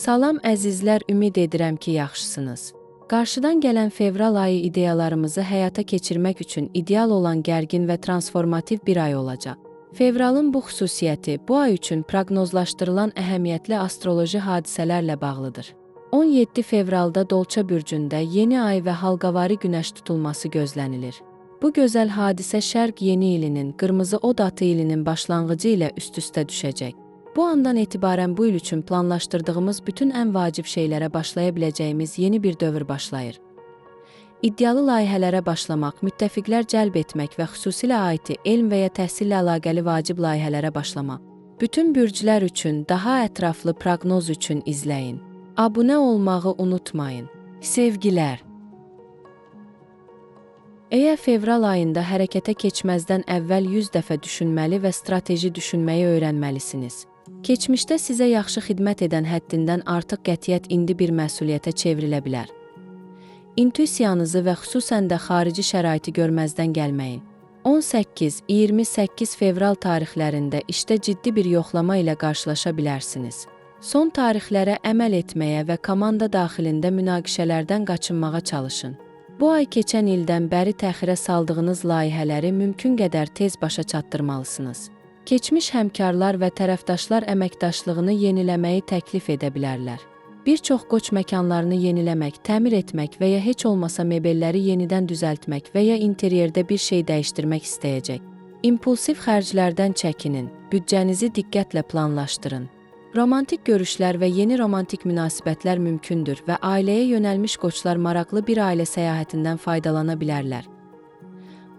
Salam əzizlər, ümid edirəm ki, yaxşısınız. Qarşıdan gələn fevral ayı ideyalarımızı həyata keçirmək üçün ideal olan gərgin və transformativ bir ay olacaq. Fevralın bu xüsusiyyəti bu ay üçün proqnozlaşdırılan əhəmiyyətli astroloji hadisələrlə bağlıdır. 17 fevralda Dolça bürcündə yeni ay və halqavari günəş tutulması gözlənilir. Bu gözəl hadisə Şərq yeni ilinin, qırmızı od atı ilinin başlanğıcı ilə üst-üstə düşəcək. Bu andan etibarən bu il üçün planlaşdırdığımız bütün ən vacib şeylərə başlaya biləcəyimiz yeni bir dövr başlayır. İddialı layihələrə başlamaq, müttəfiqlər cəlb etmək və xüsusilə aiti elm və ya təhsillə əlaqəli vacib layihələrə başlamaq. Bütün bürclər üçün daha ətraflı proqnoz üçün izləyin. Abunə olmağı unutmayın. Sevgilər. Əgər fevral ayında hərəkətə keçməzdən əvvəl 100 dəfə düşünməli və strateji düşünməyi öyrənməlisiniz. Keçmişdə sizə yaxşı xidmət edən həddindən artıq qətiyyət indi bir məsuliyyətə çevrilə bilər. İntuisiyanızı və xüsusən də xarici şəraiti görməzdən gəlməyin. 18-28 fevral tarixlərində işdə ciddi bir yoxlama ilə qarşılaşa bilərsiniz. Son tarixlərə əməl etməyə və komanda daxilində münaqişələrdən qaçınmağa çalışın. Bu ay keçən ildən bəri təxirə saldığınız layihələri mümkün qədər tez başa çatdırmalısınız. Keçmiş həmkarlar və tərəfdaşlar əməkdaşlığını yeniləməyi təklif edə bilərlər. Bir çox qoç məkanlarını yeniləmək, təmir etmək və ya heç olmasa mebelləri yenidən düzəltmək və ya interyerdə bir şey dəyişdirmək istəyəcək. İmpulsiv xərclərdən çəkinin, büdcənizi diqqətlə planlaşdırın. Romantik görüşlər və yeni romantik münasibətlər mümkündür və ailəyə yönəlmiş qoçlar maraqlı bir ailə səyahətindən faydalana bilərlər.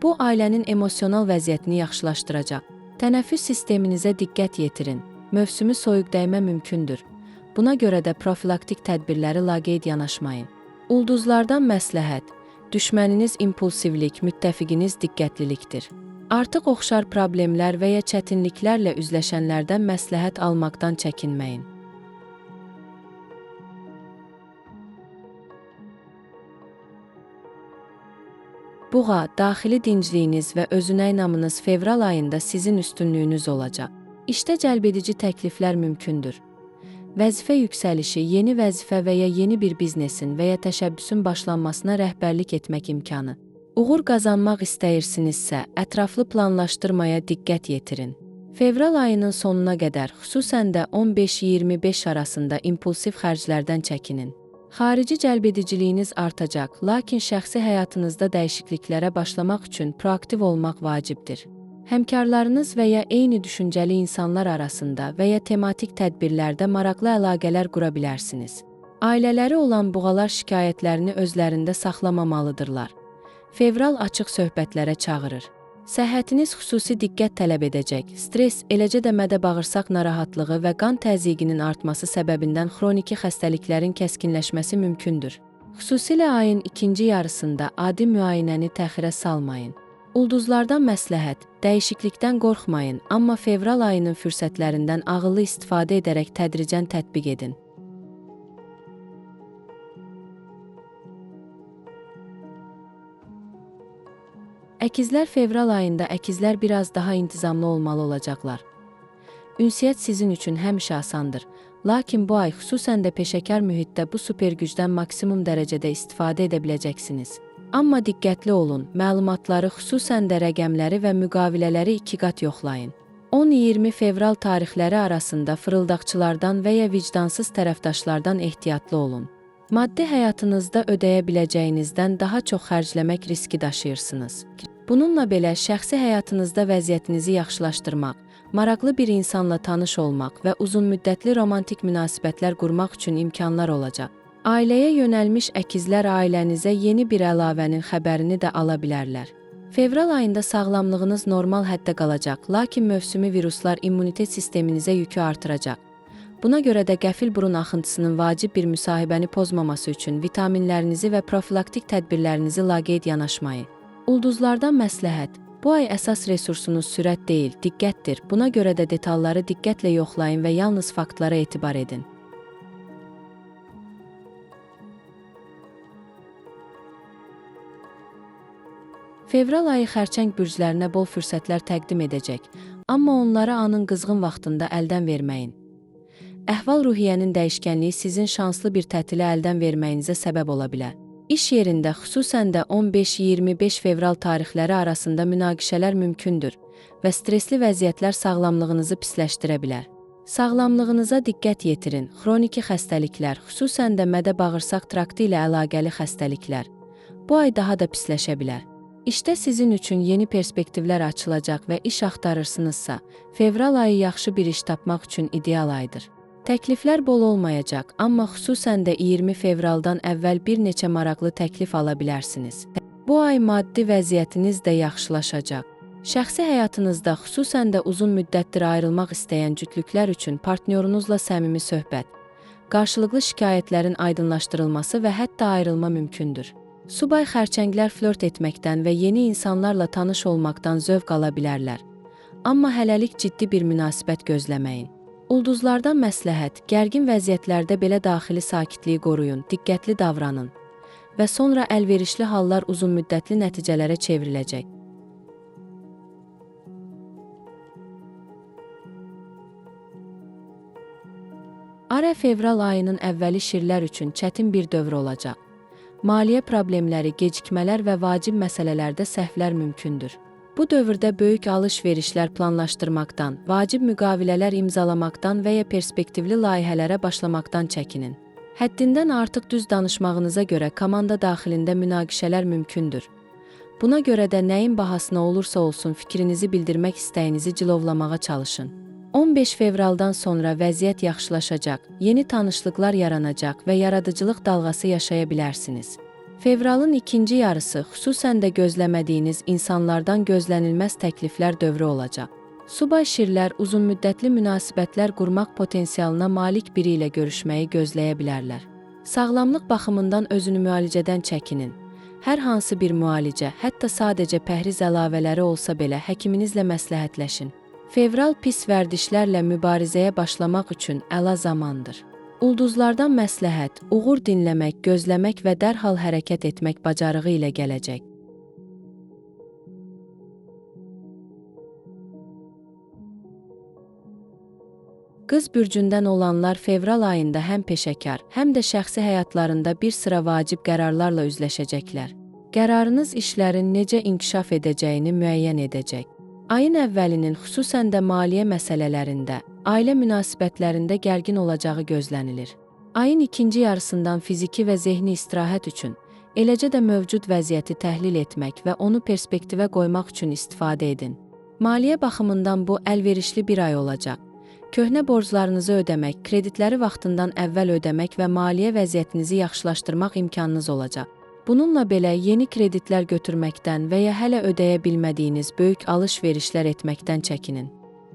Bu, ailənin emosional vəziyyətini yaxşılaşdıracaq. Tənəffüs sisteminizə diqqət yetirin. Mövsümü soyuq dəymə mümkündür. Buna görə də profilaktik tədbirləri laqeyd yanaşmayın. Ulduzlardan məsləhət. Düşməniniz impulsivlik, müttəfiqiniz diqqətlilikdir. Artıq oxşar problemlər və ya çətinliklərlə üzləşənlərdən məsləhət almaqdan çəkinməyin. Buğa, daxili dincliyiniz və özünə inamınız fevral ayında sizin üstünlüyünüz olacaq. İşdə cəlbedici təkliflər mümkündür. Vəzifə yüksəlişi, yeni vəzifə və ya yeni bir biznesin və ya təşəbbüsün başlanmasına rəhbərlik etmək imkanı. Uğur qazanmaq istəyirsinizsə, ətraflı planlaşdırmaya diqqət yetirin. Fevral ayının sonuna qədər, xüsusən də 15-25 arasında impulsiv xərclərdən çəkinin. Xarici cəlbediciliyiniz artacaq, lakin şəxsi həyatınızda dəyişikliklərə başlamaq üçün proaktiv olmaq vacibdir. Həmkarlarınız və ya eyni düşüncəli insanlar arasında və ya tematik tədbirlərdə maraqlı əlaqələr qura bilərsiniz. Ailələri olan buğalar şikayətlərini özlərində saxlamamalıdırlar. Fevral açıq söhbətlərə çağırır. Səhhətiniz xüsusi diqqət tələb edəcək. Stress, eləcə də mədə-bağırsaq narahatlığı və qan təzyiqinin artması səbəbindən xroniki xəstəliklərin kəskinləşməsi mümkündür. Xüsusilə ayın ikinci yarısında adi müayinəni təxirə salmayın. Ulduzlardan məsləhət, dəyişiklikdən qorxmayın, amma fevral ayının fürsətlərindən ağıllı istifadə edərək tədricən tətbiq edin. Əkizlər fevral ayında əkizlər biraz daha intizamlı olmalı olacaqlar. Ünsiyyət sizin üçün həmişə asandır, lakin bu ay xüsusən də peşəkar mühitdə bu super gücdən maksimum dərəcədə istifadə edə biləcəksiniz. Amma diqqətli olun, məlumatları xüsusən də rəqəmləri və müqavilələri 2 qat yoxlayın. 10-20 fevral tarixləri arasında fırıldaqçılardan və ya vicdansız tərəfdaşlardan ehtiyatlı olun. Maddi həyatınızda ödəyə biləcəyinizdən daha çox xərcləmək riski daşıyırsınız. Bununla belə şəxsi həyatınızda vəziyyətinizi yaxşılaşdırmaq, maraqlı bir insanla tanış olmaq və uzunmüddətli romantik münasibətlər qurmaq üçün imkanlar olacaq. Ailəyə yönəlmiş əkizlər ailənizə yeni bir əlavənin xəbərini də ala bilərlər. Fevral ayında sağlamlığınız normal həddə qalacaq, lakin mövsümi viruslar immunitet sisteminizə yükü artıracaq. Buna görə də qəfil burun axıntısının vacib bir müsahibəni pozmaması üçün vitaminlərinizi və profilaktik tədbirlərinizi laqeyd yanaşmayın. Ulduzlardan məsləhət. Bu ay əsas resursunuz sürət deyil, diqqətdir. Buna görə də detalları diqqətlə yoxlayın və yalnız faktlara etibar edin. Fevral ayı xərçəng bürclərinə bol fürsətlər təqdim edəcək, amma onları anın qızğın vaxtında əldən verməyin. Əhval-ruhiyyənin dəyişkənliyi sizin şanslı bir tətili əldən verməyinizə səbəb ola bilər. İş yerində, xüsusən də 15-25 fevral tarixləri arasında münaqişələr mümkündür və stresli vəziyyətlər sağlamlığınızı pisləşdirə bilər. Sağlamlığınıza diqqət yetirin. Xroniki xəstəliklər, xüsusən də mədə-bağırsaq traktı ilə əlaqəli xəstəliklər bu ay daha da pisləşə bilər. İşdə sizin üçün yeni perspektivlər açılacaq və iş axtarırsınızsa, fevral ayı yaxşı bir iş tapmaq üçün ideal aydır. Təkliflər bol olmayacaq, amma xüsusən də 20 fevraldan əvvəl bir neçə maraqlı təklif ala bilərsiniz. Bu ay maddi vəziyyətiniz də yaxşılaşacaq. Şəxsi həyatınızda, xüsusən də uzun müddətdir ayrılmaq istəyən cütlüklər üçün partnyorunuzla səmimi söhbət, qarşılıqlı şikayətlərin aydınlaşdırılması və hətta ayrılma mümkündür. Subay xərçənglər flört etməkdən və yeni insanlarla tanış olmaqdan zövq ala bilərlər. Amma hələlik ciddi bir münasibət gözləməyin. Ulduzlardan məsləhət, gərgin vəziyyətlərdə belə daxili sakitliyi qoruyun, diqqətli davranın və sonra əlverişli hallar uzunmüddətli nəticələrə çevriləcək. Ara-fevral ayının əvvəli şirlər üçün çətin bir dövr olacaq. Maliyyə problemləri, gecikmələr və vacib məsələlərdə səhvlər mümkündür. Bu dövrdə böyük alış-verişlər planlaşdırmaqdan, vacib müqavilələr imzalamaqdan və ya perspektivli layihələrə başlamaqdan çəkinin. Həddindən artıq düz danışmağınıza görə komanda daxilində münaqişələr mümkündür. Buna görə də nəyin bahasına olursa olsun fikrinizi bildirmək istəyinizi cilovlamağa çalışın. 15 fevraldan sonra vəziyyət yaxşılaşacaq, yeni tanışlıqlar yaranacaq və yaradıcılıq dalğası yaşaya bilərsiniz. Fevralın ikinci yarısı, xüsusən də gözləmədiyiniz insanlardan gözlənilməz təkliflər dövrü olacaq. Subay şirlər uzunmüddətli münasibətlər qurmaq potensialına malik biri ilə görüşməyi gözləyə bilərlər. Sağlamlıq baxımından özünü müalicədən çəkinin. Hər hansı bir müalicə, hətta sadəcə pəhriz əlavələri olsa belə həkiminizlə məsləhətləşin. Fevral pis vərdişlərlə mübarizəyə başlamaq üçün əla zamandır. Ulduzlardan məsləhət, uğur dinləmək, gözləmək və dərhal hərəkət etmək bacarığı ilə gələcək. Qız bürcündən olanlar fevral ayında həm peşəkar, həm də şəxsi həyatlarında bir sıra vacib qərarlarla üzləşəcəklər. Qərarınız işlərin necə inkişaf edəcəyini müəyyən edəcək. Ayın əvvəlinin xüsusən də maliyyə məsələlərində, ailə münasibətlərində gərgin olacağı gözlənilir. Ayın ikinci yarısından fiziki və zehni istirahət üçün, eləcə də mövcud vəziyyəti təhlil etmək və onu perspektivə qoymaq üçün istifadə edin. Maliyyə baxımından bu əlverişli bir ay olacaq. Köhnə borclarınızı ödəmək, kreditləri vaxtından əvvəl ödəmək və maliyyə vəziyyətinizi yaxşılaşdırmaq imkanınız olacaq. Bununla belə yeni kreditlər götürməkdən və ya hələ ödəyə bilmədiyiniz böyük alış-verişlər etməkdən çəkinin.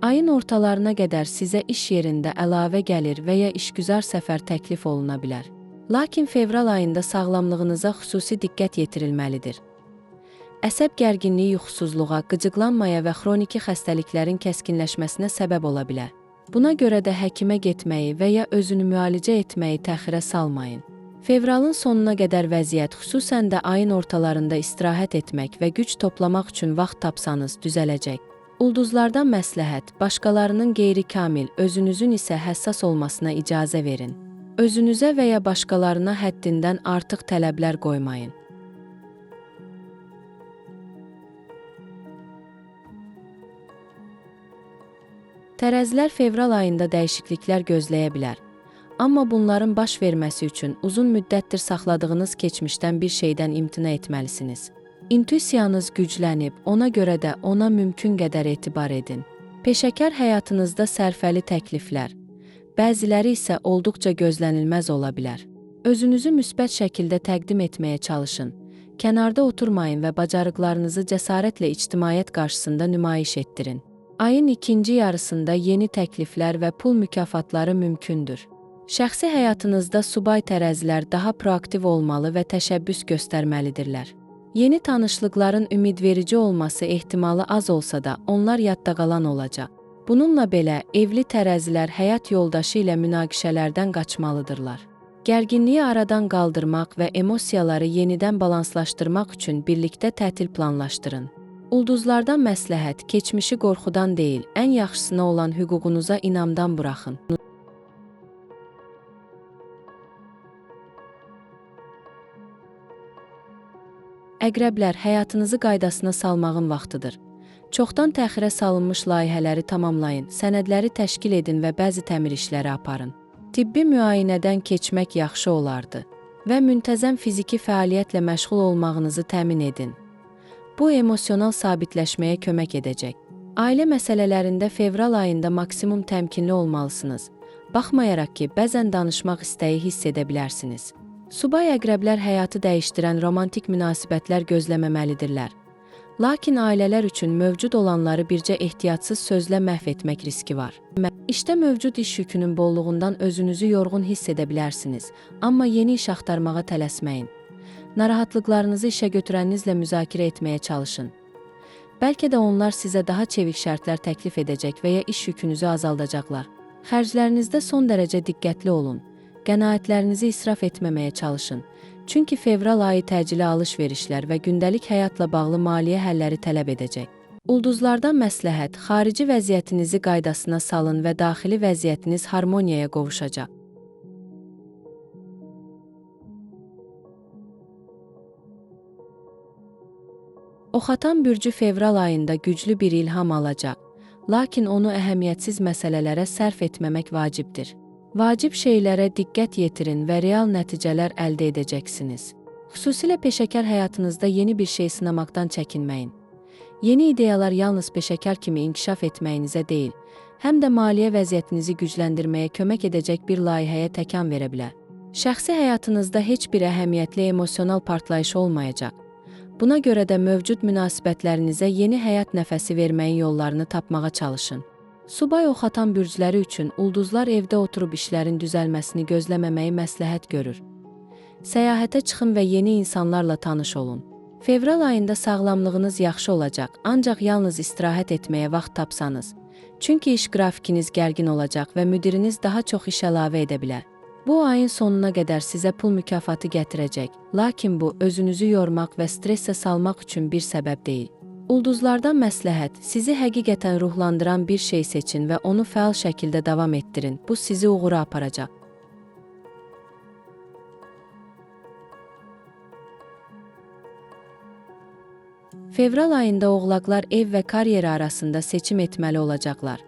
Ayın ortalarına qədər sizə iş yerində əlavə gəlir və ya işgüzar səfər təklif oluna bilər. Lakin fevral ayında sağlamlığınıza xüsusi diqqət yetirilməlidir. Əsəb gərginliyi yuxusuzluğa, qıcıqlanmaya və xroniki xəstəliklərin kəskinləşməsinə səbəb ola bilər. Buna görə də həkimə getməyi və ya özünü müalicə etməyi təxirə salmayın. Fevralın sonuna qədər vəziyyət, xüsusən də ayın ortalarında istirahət etmək və güc toplamaq üçün vaxt tapsanız düzələcək. Ulduzlardan məsləhət, başqalarının qeyri-kamil, özünüzün isə həssas olmasına icazə verin. Özünüzə və ya başqalarına həddindən artıq tələblər qoymayın. Tərəzilər fevral ayında dəyişikliklər gözləyə bilər. Amma bunların baş verməsi üçün uzun müddətdir saxladığınız keçmişdən bir şeydən imtina etməlisiniz. İntuisiyanız güclənib, ona görə də ona mümkün qədər etibar edin. Peşəkar həyatınızda sərfəli təkliflər, bəziləri isə olduqca gözlənilməz ola bilər. Özünüzü müsbət şəkildə təqdim etməyə çalışın. Kənarda oturmayın və bacarıqlarınızı cəsarətlə ictimaiyyət qarşısında nümayiş etdirin. Ayın ikinci yarısında yeni təkliflər və pul mükafatları mümkündür. Şəxsi həyatınızda subay tərəzilər daha proaktiv olmalı və təşəbbüs göstərməlidirlər. Yeni tanışlıqların ümidverici olması ehtimalı az olsa da onlar yadda qalan olacaq. Bununla belə, evli tərəzilər həyat yoldaşı ilə münaqişələrdən qaçmalıdırlar. Gərginliyi aradan qaldırmaq və emosiyaları yenidən balanslaşdırmaq üçün birlikdə tətil planlaşdırın. Ulduzlardan məsləhət, keçmişi qorxudan deyil, ən yaxşısına olan hüququnuza inamdan buraxın. Əqrəblər, həyatınızı qaydasına salmağın vaxtıdır. Çoxdan təxirə salınmış layihələri tamamlayın, sənədləri təşkil edin və bəzi təmir işləri aparın. Tibbi müayinədən keçmək yaxşı olardı və müntəzəm fiziki fəaliyyətlə məşğul olmağınızı təmin edin. Bu, emosional sabitləşməyə kömək edəcək. Ailə məsələlərində fevral ayında maksimum təmkinli olmalısınız. Baxmayaraq ki, bəzən danışmaq istəyi hiss edə bilərsiniz. Subay əqrəblər həyatı dəyişdirən romantik münasibətlər gözləməməlidirlər. Lakin ailələr üçün mövcud olanları bircə ehtiyatsız sözlə məhv etmək riski var. İşdə mövcud iş yükünün bolluğundan özünüzü yorğun hiss edə bilərsiniz, amma yeni iş axtarmağa tələsməyin. Narahatlıqlarınızı işə götürənizlə müzakirə etməyə çalışın. Bəlkə də onlar sizə daha çevik şərtlər təklif edəcək və ya iş yükünüzü azaldacaqlar. Xərclərinizdə son dərəcə diqqətli olun. Qənaətlərinizi israf etməməyə çalışın. Çünki fevral ayı təcili alış-verişlər və gündəlik həyatla bağlı maliyyə həlləri tələb edəcək. Ulduzlardan məsləhət, xarici vəziyyətinizi qaydasına salın və daxili vəziyyətiniz harmoniyaya qovuşacaq. Oxatan bürcü fevral ayında güclü bir ilham alacaq, lakin onu əhəmiyyətsiz məsələlərə sərf etməmək vacibdir. Vacib şeylərə diqqət yetirin və real nəticələr əldə edəcəksiniz. Xüsusilə peşəkar həyatınızda yeni bir şey sınamaqdan çəkinməyin. Yeni ideyalar yalnız peşəkar kimi inkişaf etməyinizə deyil, həm də maliyyə vəziyyətinizi gücləndirməyə kömək edəcək bir layihəyə təkan verə bilər. Şəxsi həyatınızda heç bir əhəmiyyətli emosional partlayış olmayacaq. Buna görə də mövcud münasibətlərinizə yeni həyat nəfəsi verməyin yollarını tapmağa çalışın. Subay oxatan bürcləri üçün ulduzlar evdə oturub işlərin düzəlməsini gözləməməyi məsləhət görür. Səyahətə çıxın və yeni insanlarla tanış olun. Fevral ayında sağlamlığınız yaxşı olacaq, ancaq yalnız istirahət etməyə vaxt tapsanız. Çünki iş qrafikiniz gərgin olacaq və müdiriniz daha çox iş əlavə edə bilər. Bu ayın sonuna qədər sizə pul mükafatı gətirəcək, lakin bu, özünüzü yormaq və stressə salmaq üçün bir səbəb deyil. Ulduzlardan məsləhət, sizi həqiqətən ruhlandıran bir şey seçin və onu fəal şəkildə davam etdirin. Bu sizi uğura aparacaq. Fevral ayında oğlaqlar ev və karyera arasında seçim etməli olacaqlar.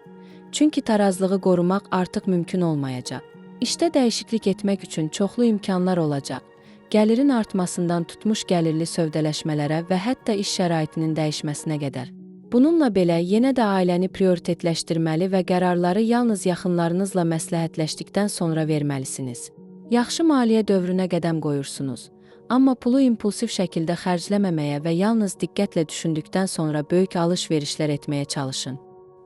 Çünki tarazlığı qorumaq artıq mümkün olmayacaq. İşdə dəyişiklik etmək üçün çoxlu imkanlar olacaq. Gəlirin artmasından tutmuş gəlirli sövdələşmələrə və hətta iş şəraitinin dəyişməsinə qədər. Bununla belə, yenə də ailəni prioritetləşdirməli və qərarları yalnız yaxınlarınızla məsləhətləşdikdən sonra verməlisiniz. Yaxşı maliyyə dövrünə qədəm qoyursunuz. Amma pulu impulsiv şəkildə xərcləməməyə və yalnız diqqətlə düşündükdən sonra böyük alış-verişlər etməyə çalışın.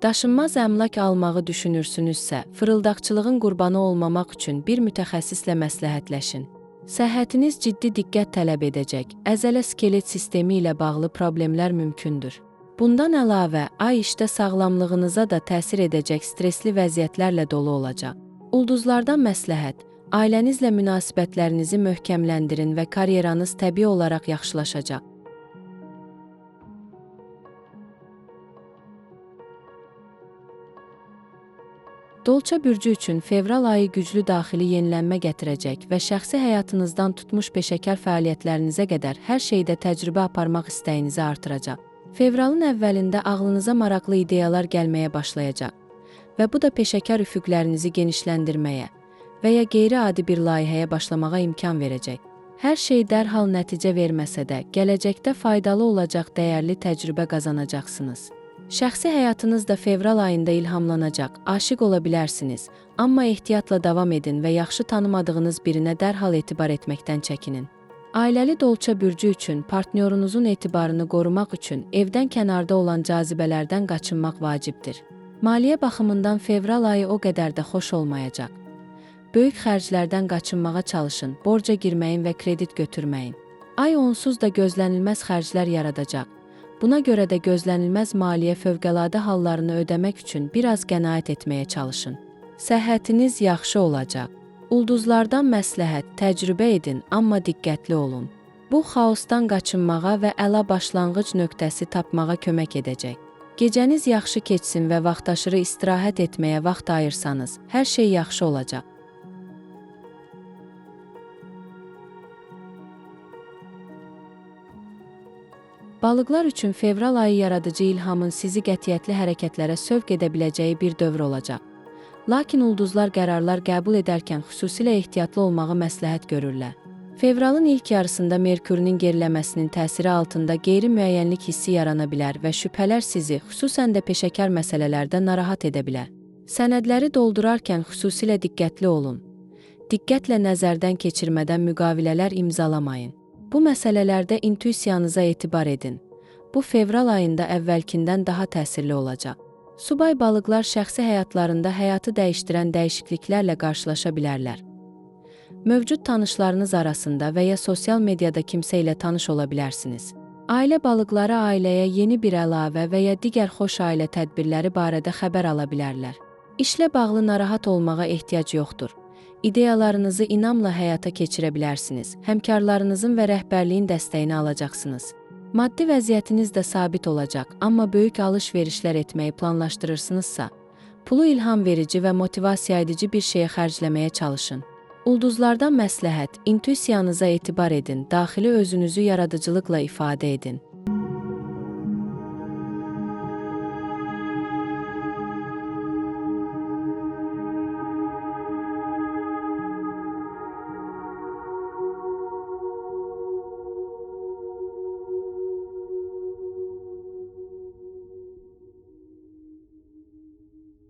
Daşınmaz əmlak almağı düşünürsünüzsə, fırıldaqçılığın qurbanı olmamaq üçün bir mütəxəssislə məsləhətləşin. Səhhətiniz ciddi diqqət tələb edəcək, əzələ-skelet sistemi ilə bağlı problemlər mümkündür. Bundan əlavə, ay işdə sağlamlığınıza da təsir edəcək stresli vəziyyətlərlə dolu olacaq. Ulduzlardan məsləhət, ailənizlə münasibətlərinizi möhkəmləndirin və karyeranız təbii olaraq yaxşılaşacaq. Dolça bürcü üçün fevral ayı güclü daxili yenilənmə gətirəcək və şəxsi həyatınızdan tutmuş peşəkar fəaliyyətlərinizə qədər hər şeydə təcrübə aparmaq istəyinizi artıracaq. Fevralın əvvəlində ağlınıza maraqlı ideyalar gəlməyə başlayacaq və bu da peşəkar üfüqlərinizi genişləndirməyə və ya qeyri-adi bir layihəyə başlamağa imkan verəcək. Hər şey dərhal nəticə verməsə də, gələcəkdə faydalı olacaq dəyərli təcrübə qazanacaqsınız. Şəxsi həyatınız da fevral ayında ilhamlanacaq, aşiq ola bilərsiniz, amma ehtiyatla davam edin və yaxşı tanımadığınız birinə dərhal etibar etməkdən çəkinin. Ailəli dolça bürcü üçün partnyorunuzun etibarını qorumaq üçün evdən kənarda olan cazibələrdən qaçınmaq vacibdir. Maliyyə baxımından fevral ayı o qədər də xoş olmayacaq. Böyük xərclərdən qaçınmağa çalışın, borca girməyin və kredit götürməyin. Ay onsuz da gözlənilməz xərclər yaradacaq. Buna görə də gözlənilməz maliyyə fövqəladə hallarını ödəmək üçün biraz qənaət etməyə çalışın. Səhhətiniz yaxşı olacaq. Ulduzlardan məsləhət, təcrübə edin, amma diqqətli olun. Bu, xaosdan qaçınmağa və əla başlanğıc nöqtəsi tapmağa kömək edəcək. Gecəniz yaxşı keçsin və vaxtaşırı istirahət etməyə vaxt ayırsanız, hər şey yaxşı olacaq. Balıqlar üçün fevral ayı yaradıcı ilhamın sizi qətiyyətli hərəkətlərə sövq edə biləcəyi bir dövr olacaq. Lakin ulduzlar qərarlar qəbul edərkən xüsusilə ehtiyatlı olmağı məsləhət görürlər. Fevralın ilk yarısında Merkürün geriləməsinin təsiri altında qeyri-müəyyənlik hissi yarana bilər və şübhələr sizi, xüsusən də peşəkar məsələlərdə narahat edə bilər. Sənədləri doldurarkən xüsusilə diqqətli olun. Diqqətlə nəzərdən keçirmədən müqavilələr imzalamayın. Bu məsələlərdə intuisiyanıza etibar edin. Bu fevral ayında əvvəlkindən daha təsirli olacaq. Subay balıqlar şəxsi həyatlarında həyatı dəyişdirən dəyişikliklərlə qarşılaşa bilərlər. Mövcud tanışlarınız arasında və ya sosial mediada kimsə ilə tanış ola bilərsiniz. Ailə balıqları ailəyə yeni bir əlavə və ya digər xoş ailə tədbirləri barədə xəbər ala bilərlər. İşlə bağlı narahat olmağa ehtiyac yoxdur. İdeyalarınızı inamla həyata keçirə bilərsiniz. Həmkarlarınızın və rəhbərliyin dəstəyini alacaqsınız. Maddi vəziyyətiniz də sabit olacaq, amma böyük alış-verişlər etməyi planlaşdırırsınızsa, pulu ilham verici və motivasiya edici bir şeyə xərcləməyə çalışın. Ulduzlardan məsləhət, intuisiyanıza etibar edin, daxili özünüzü yaradıcılıqla ifadə edin.